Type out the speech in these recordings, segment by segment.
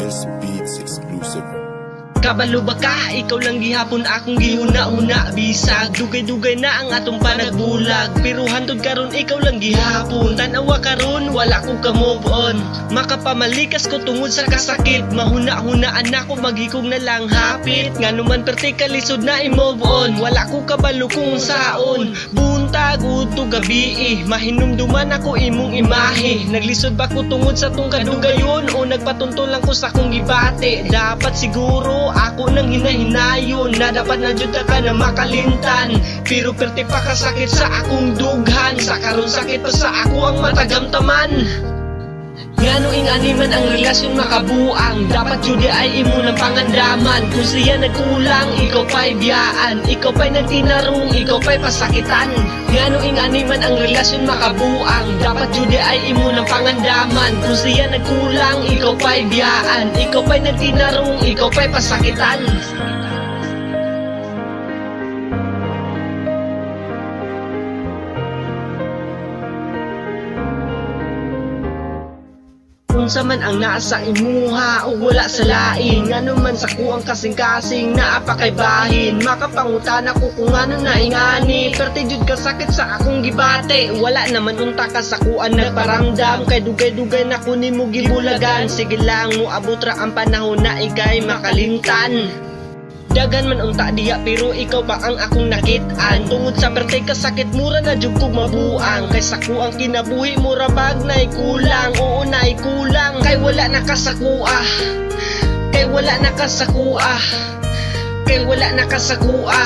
LC Beats exclusive. Kabalo ba ka? Ikaw lang gihapon akong gihuna-huna. Bisag, dugay-dugay na ang atong panagbulag. Pero hantod karon ikaw lang gihapon. Tanawa karon wala ko ka move on. Makapamalikas ko tungod sa kasakit. Mahuna-hunaan ako magikog na lang hapit. Nga naman pertika lisod na i-move on. Wala ko kabalo kung saon. Buntag udto gabi mahinumduman ako imong imahe. Naglisod ba ko tungod sa tong kadugayon o nagpatuntol lang ko sa kong gibate? Dapat siguro ako nang hinahinayon na dapat na jud ka na makalimtan. Pero perti pa kasakit sa akong dughan. Sa karon sakit pa sa ako ang matagamtaman. Ngano ingani man ang relasyon makabuang. Dapat judi ay imo ng pangandaman. Kung siya nagkulang, ikaw pa'y biyaan. Ikaw pa'y nagtinarong, ikaw pa'y pasakitan. Ngano ingani man ang relasyon makabuang. Dapat judi ay imo ng pangandaman. Kung siya nagkulang, ikaw pa'y biyaan. Ikaw pa'y nagtinarong, ikaw pa'y pasakitan. Unsa man ang nasa imuha o wala sa lain. Ngano man sa kuang kasing-kasing naapa kay bahin. Makapangutana ko kung ano na ingani. Perti jud ka sakit sa akong gibate. Wala naman unta ka sa kuan nagparamdam. Kay dugay-dugay na kunin mo gibulagan. Sige lang mo abot ra ang panahon na ikay makalimtan. Dagan man unta diya pero ikaw pa ang akong nakit-an. Tungod sa perti kasakit mura na jud kog mabuang. Kay sa kuang kinabuhi mura bag na kulang. Oo na kulang. Kay wala nakasakua. Kay wala nakasakua. Kay wala nakasakua.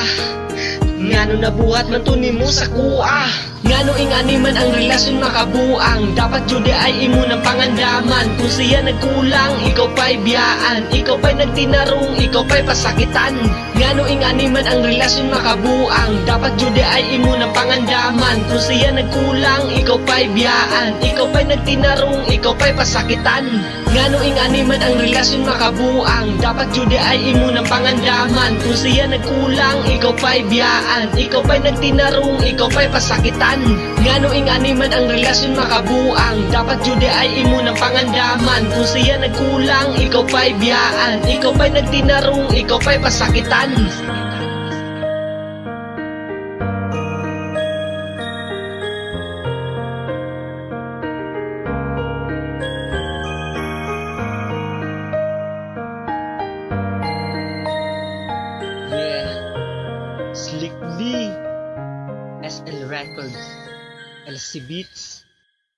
Ngano nabuhat man to nimo sa kuah. Ngano ingani man ang relasyon makabuang. Dapat judi ay imo ng pangandaman. Kung siya nagkulang, ikaw pa'y biyaan. Ikaw pa'y nagtinarong, ikaw pa'y pasakitan. Ngano ingani man ang relasyon makabuang. Dapat judi ay imo ng pangandaman. Kung siya nagkulang, ikaw pa'y biyaan. Ikaw pa'y nagtinarong, ikaw pa'y pasakitan. Ngano ingani man ang relasyon makabuang. Dapat judi ay imo ng pangandaman. Kung siya nagkulang, ikaw pa'y biyaan. Ikaw pa'y nagtinarong, ikaw pa'y pasakitan. Ngano ingani man ang relasyon makabuang. Dapat judi ay imo ng pangandaman. Kung siya nagkulang, ikaw pa'y biyaan. Ikaw pa'y nagtinarong, ikaw pa'y pasakitan. Slick D, SL Records, LC Beats.